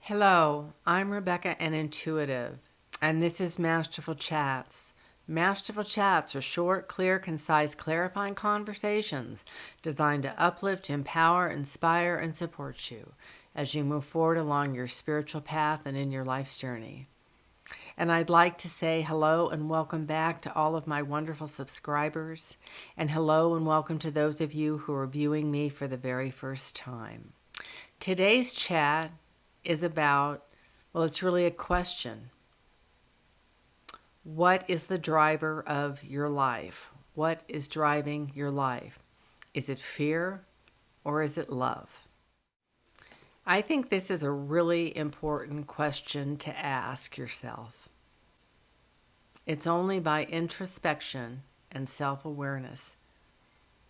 Hello, I'm Rebecca and Intuitive, and this is Masterful Chats. Masterful Chats are short, clear, concise, clarifying conversations designed to uplift, empower, inspire, and support you as you move forward along your spiritual path and in your life's journey. And I'd like to say hello and welcome back to all of my wonderful subscribers, and hello and welcome to those of you who are viewing me for the very first time. Today's chat is about, well, it's really a question. What is the driver of your life? What is driving your life? Is it fear or is it love? I think this is a really important question to ask yourself. It's only by introspection and self-awareness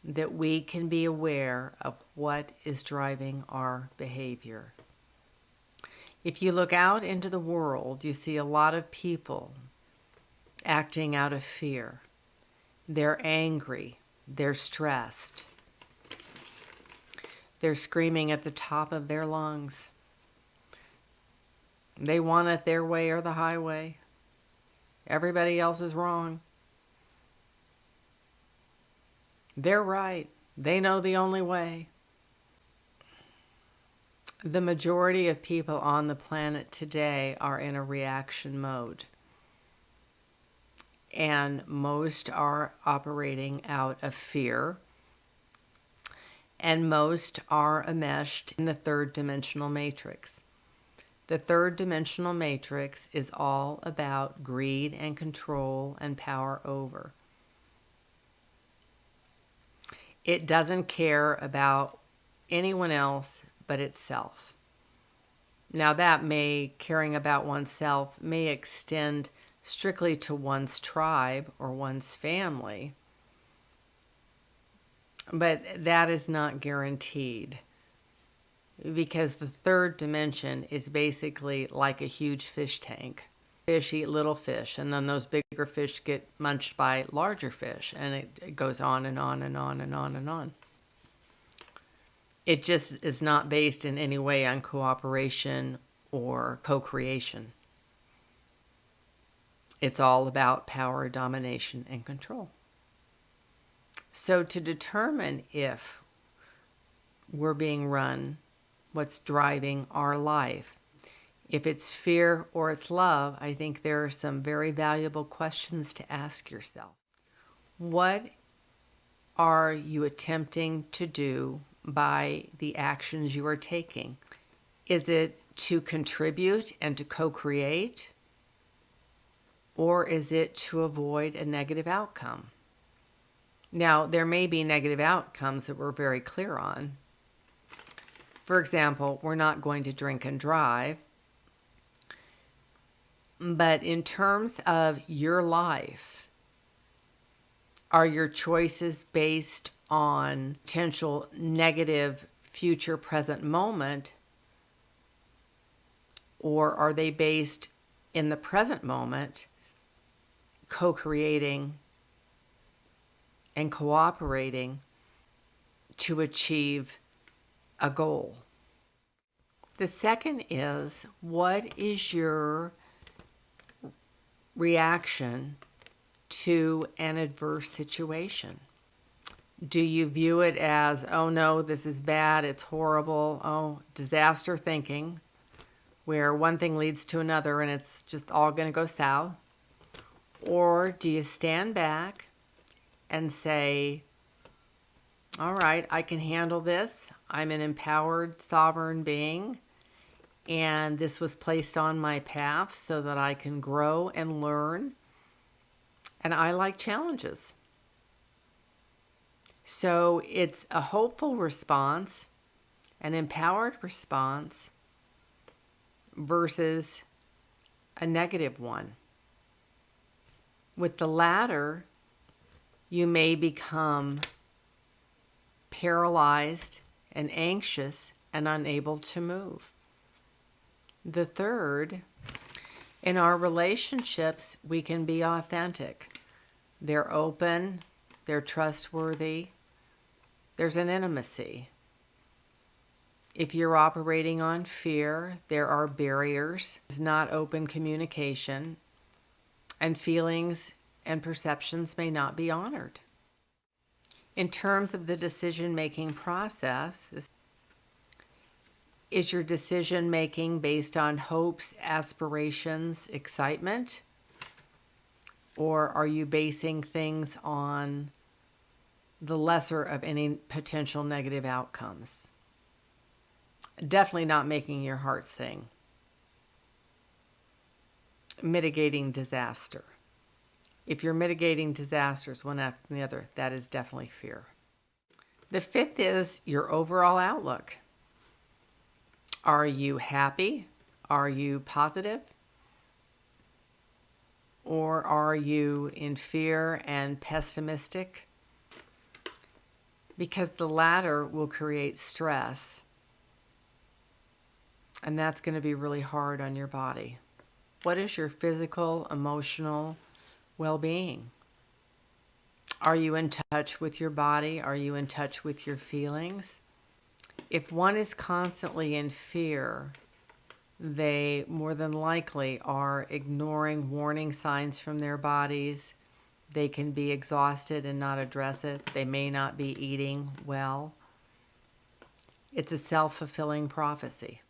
that we can be aware of what is driving our behavior. If you look out into the world, you see a lot of people acting out of fear. They're angry. They're stressed. They're screaming at the top of their lungs. They want it their way or the highway. Everybody else is wrong. They're right. They know the only way. The majority of people on the planet today are in a reaction mode. And most are operating out of fear. And most are enmeshed in the third dimensional matrix. The third dimensional matrix is all about greed and control and power over. It doesn't care about anyone else but itself. Now that caring about oneself may extend strictly to one's tribe or one's family, but that is not guaranteed, because the third dimension is basically like a huge fish tank. Fish eat little fish, and then those bigger fish get munched by larger fish, and it goes on and on and on and on and on. It just is not based in any way on cooperation or co-creation. It's all about power, domination, and control. So to determine if we're being run, what's driving our life, if it's fear or it's love, I think there are some very valuable questions to ask yourself. What are you attempting to do by the actions you are taking? Is it to contribute and to co-create? Or is it to avoid a negative outcome? Now, there may be negative outcomes that we're very clear on. For example, we're not going to drink and drive. But in terms of your life, are your choices based on potential negative future present moment, or are they based in the present moment, co-creating and cooperating to achieve a goal? The second is, what is your reaction to an adverse situation? Do you view it as, oh no, this is bad, it's horrible, oh, disaster thinking, where one thing leads to another and it's just all going to go south? Or do you stand back and say, all right, I can handle this. I'm an empowered, sovereign being, and this was placed on my path so that I can grow and learn, and I like challenges. So it's a hopeful response, an empowered response, versus a negative one. With the latter, you may become paralyzed and anxious and unable to move. The third, in our relationships, we can be authentic. They're open, they're trustworthy, there's an intimacy. If you're operating on fear, there are barriers, it's not open communication, and feelings and perceptions may not be honored. In terms of the decision-making process, is your decision-making based on hopes, aspirations, excitement? Or are you basing things on the lesser of any potential negative outcomes? Definitely not making your heart sing. Mitigating disaster. If you're mitigating disasters one after the other, that is definitely fear. The fifth is your overall outlook. Are you happy? Are you positive? Or are you in fear and pessimistic? Because the latter will create stress. And that's going to be really hard on your body. What is your physical, emotional well-being? Are you in touch with your body? Are you in touch with your feelings? If one is constantly in fear, they more than likely are ignoring warning signs from their bodies. They can be exhausted and not address it. They may not be eating well. It's a self-fulfilling prophecy.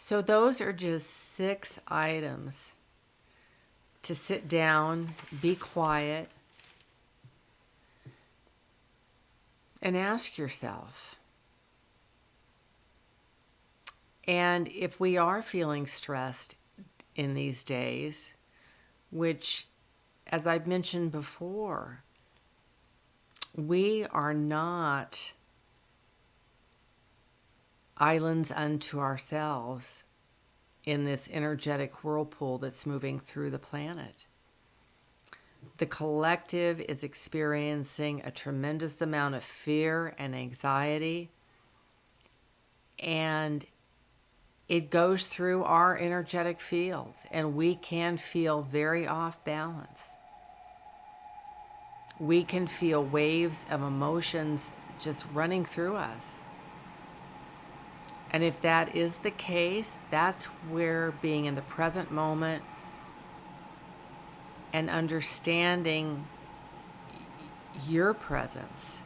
So those are just 6 items to sit down, be quiet, and ask yourself. And if we are feeling stressed in these days, which, as I've mentioned before, we are not islands unto ourselves in this energetic whirlpool that's moving through the planet. The collective is experiencing a tremendous amount of fear and anxiety, and it goes through our energetic fields, and we can feel very off balance. We can feel waves of emotions just running through us. And if that is the case, that's where being in the present moment and understanding your presence,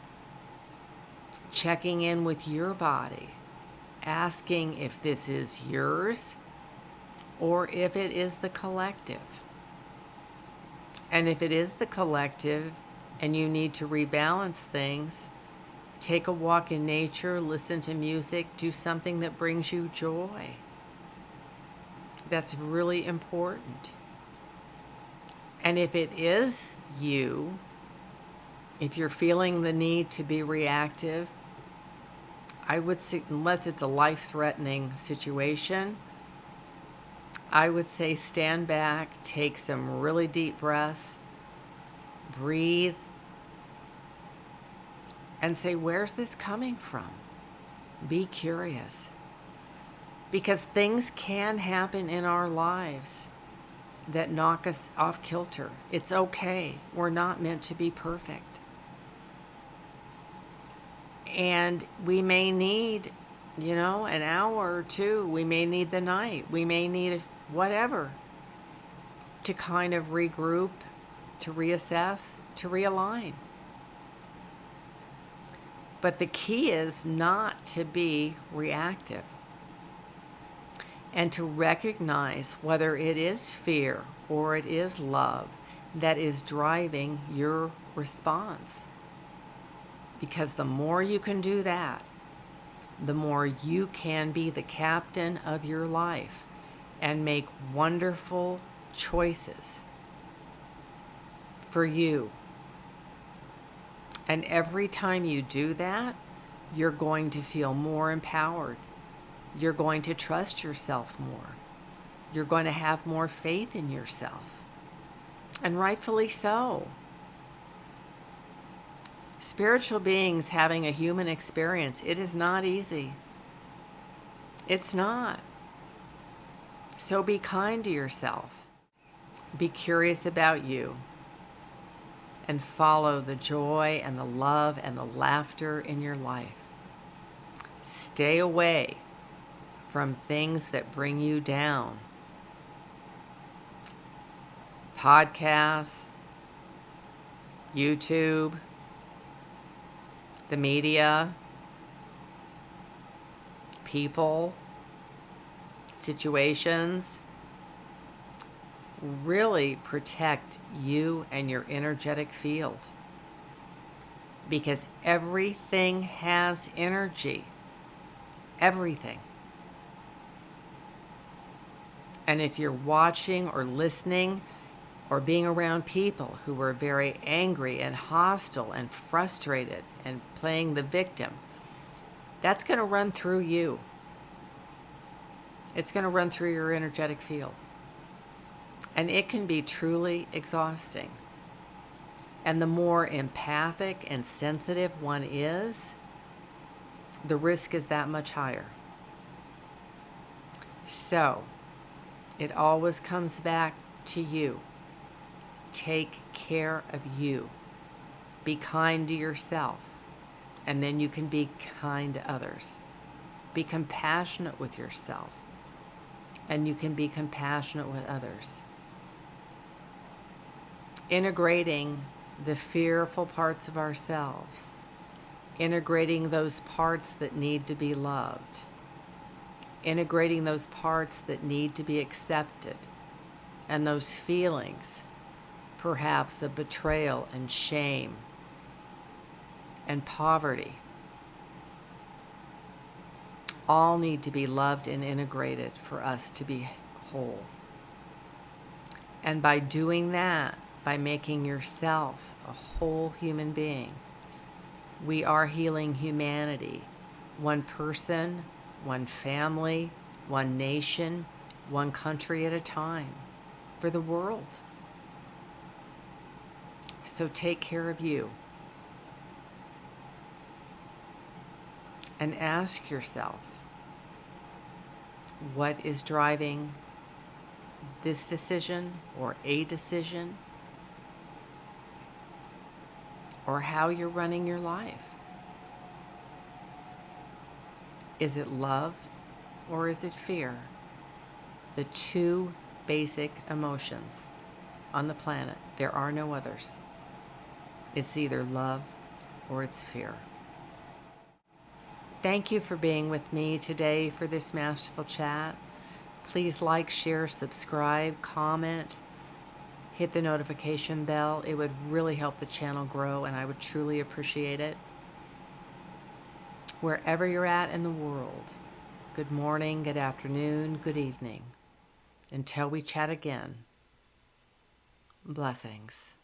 checking in with your body, asking if this is yours or if it is the collective. And if it is the collective and you need to rebalance things, take a walk in nature, listen to music, do something that brings you joy. That's really important. And if it is you, if you're feeling the need to be reactive, I would say, unless it's a life-threatening situation, I would say stand back, take some really deep breaths, breathe, and say, where's this coming from? Be curious. Because things can happen in our lives that knock us off kilter. It's okay. We're not meant to be perfect. And we may need, an hour or 2. We may need the night. We may need whatever to kind of regroup, to reassess, to realign. But the key is not to be reactive and to recognize whether it is fear or it is love that is driving your response. Because the more you can do that, the more you can be the captain of your life and make wonderful choices for you. And every time you do that, you're going to feel more empowered. You're going to trust yourself more. You're going to have more faith in yourself. And rightfully so. Spiritual beings having a human experience, it is not easy. It's not. So be kind to yourself. Be curious about you. And follow the joy and the love and the laughter in your life. Stay away from things that bring you down. Podcasts, YouTube, the media, people, situations. Really protect you and your energetic field, because everything has energy. Everything. And if you're watching or listening or being around people who are very angry and hostile and frustrated and playing the victim, that's going to run through you. It's going to run through your energetic field. And it can be truly exhausting. And the more empathic and sensitive one is, the risk is that much higher. So, it always comes back to you. Take care of you. Be kind to yourself, and then you can be kind to others. Be compassionate with yourself, and you can be compassionate with others. Integrating the fearful parts of ourselves, integrating those parts that need to be loved, integrating those parts that need to be accepted, and those feelings, perhaps of betrayal and shame and poverty, all need to be loved and integrated for us to be whole. And by doing that, by making yourself a whole human being, we are healing humanity, one person, one family, one nation, one country at a time, for the world. So take care of you. And ask yourself, what is driving this decision or a decision, or how you're running your life? Is it love or is it fear? The two basic emotions on the planet. There are no others. It's either love or it's fear. Thank you for being with me today for this Masterful Chat. Please like, share, subscribe, comment, hit the notification bell. It would really help the channel grow, and I would truly appreciate it. Wherever you're at in the world, good morning, good afternoon, good evening. Until we chat again, blessings.